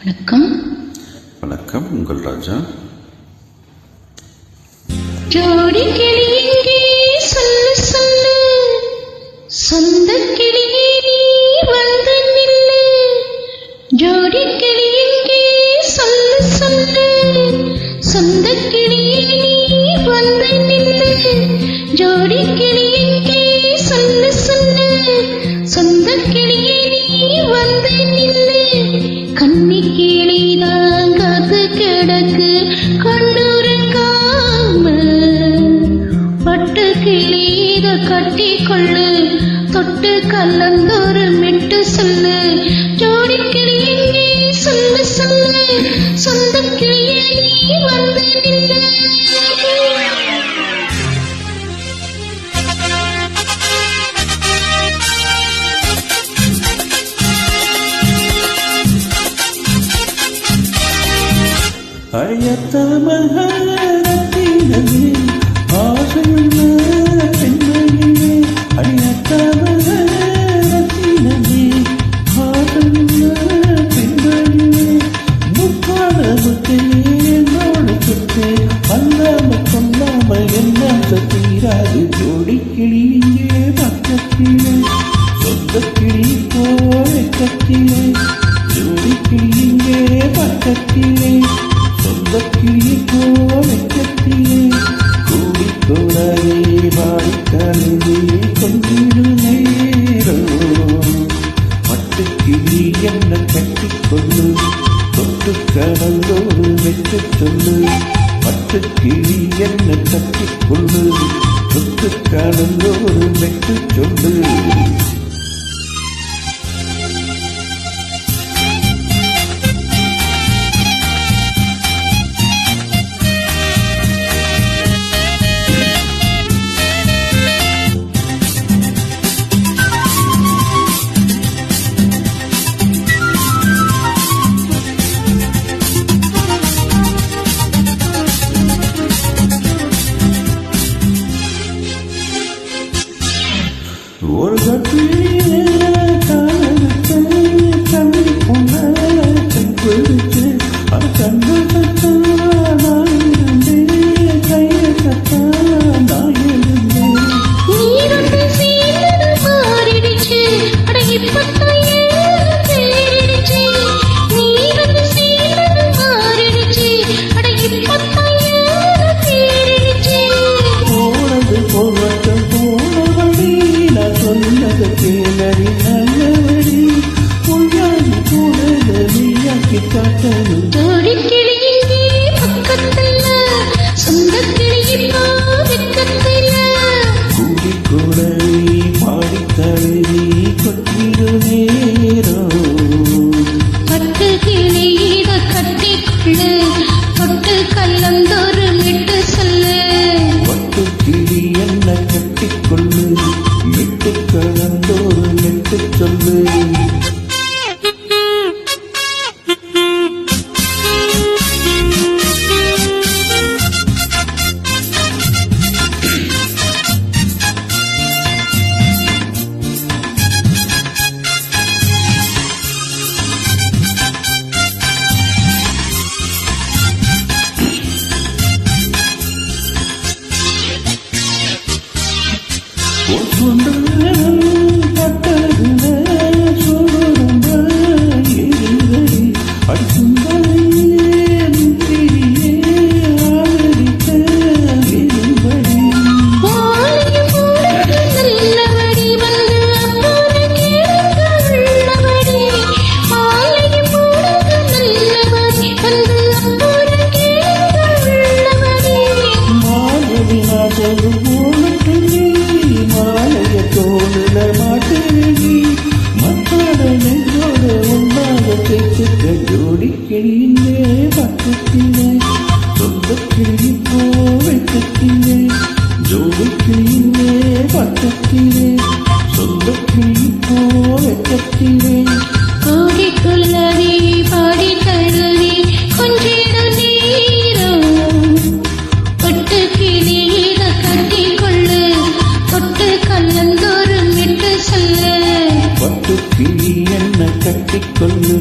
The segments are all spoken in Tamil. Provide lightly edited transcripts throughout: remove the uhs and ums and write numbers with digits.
வணக்கம். வணக்கம். உங்கள் ராஜா. ஜோடி கிளி எங்கே சொல்லு சொல்லு, சொந்த கிளியே நீ வந்து நில்லு. ஜோடி கிளி எங்கே சொல்லு சொல்லு, சொந்த கிளியே நீ வந்து நில்லு. ஜோடி கிளி எங்கே சொல்லு சொல்லு, சொந்த கிளியே நீ வந்து நில்லு. கன்னி கிளிதான் காத்து கிடக்கு கண்ணுறங்காம, பட்டு கிளித கட்டி கொள்ளு, தொட்டு கலந்தொரு மெட்டு சொல்லு. ஜோடி கிளி எங்கே சொல்லு சொல்லு, சொந்த கிளியே நீ வந்து நில்லு. அழையத்த மகரத்தினமே ஆசையுள்ள பெண்மையிலே, அழையத்த மகரத்தினமே ஆசையுள்ள பெண்மையிலே, முக்காலமுத்தே என்னோடு சுத்தே அல்லாம கொல்லாம என்ன தீராது. ஜோடி கிளி இங்கே பக்கத்திலே, சொந்த கிளி போல கத்திலே. ஜோடி கிளி இங்கே பக்கத்திலே, சொந்த கிளி போல கத்திலே. கூடிக்கொள்ளவே வாடிக்கழுவி கொஞ்சிடும் நேரம், பட்டு கிளி என்ன கட்டிக்கொள்ளு, தொட்டு கடந்தோடு வெட்டு சொல்லு. பட்டு கிளி என்ன கட்டிக்கொள்ளு, தொட்டு கடந்தோடு வெட்டு சொல்லு. ஒரு கட்டிலே காலத்தை கண்ணி பொண்ண செம்பிடிச்சு, அது கண்ணு கட்டா நான் இருந்தேன், கைய கட்டா நான் இருந்தேன். நீரண்டு சீனது மாறிடுச்சு, அட இப்பத்தான் ஏன் தேறிடுச்சு. நீரண்டு சீனது மாறிடுச்சு, அட இப்பத்தான் ஏன் தேறிடுச்சு. போனது போகட்டும் போனபடி, நான் சொன்னது கேளடி நல்லபடி. பொய்யாதி போனத நீயாக்கி காட்டணும். ஜோடி கிளி இங்கே பக்கத்துல, சொந்த கிளி இப்போ வெக்கத்துல. கூடிக்கூடவே பாடி தழுவி கொட்டிடும் நேரம், பட்டு கிளியிட கட்டிக்கொள்ளு, தொட்டு கலந்தொரு மெட்டு சொல்லு. பட்டு கிளி என்ன கட்டிக்கொள்ளு, மெட்டு கலந்தோறு மெட்டு சொல்லு. ஜோடி கிளியிலே பக்கத்திலே, சொந்த கிளி போல கத்திலே. ஜோடி கிளியிலே பக்கத்திலே, சொந்த கிளி போல கத்திலே. கூடிக்குள்ளதே பாடி தழுவி கொஞ்சிடும் நேரம், பட்டு கிளியிட கட்டிக்கொள்ளு, தொட்டு கலந்தொரு மெட்டு சொல்லு. பட்டு கிளி என்ன கட்டிக்கொள்ளு,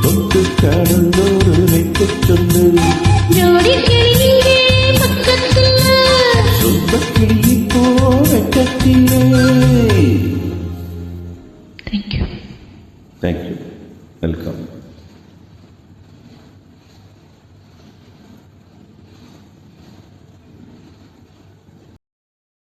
தொட்டு கடலோடு வைக்கச் சொல்லு ஜோடி கிளியிலே பக்கத்தில் சொந்த கிளி போ வெக்கத்திலே. தேங்க்யூ. தேங்க்யூ. வெல்கம்.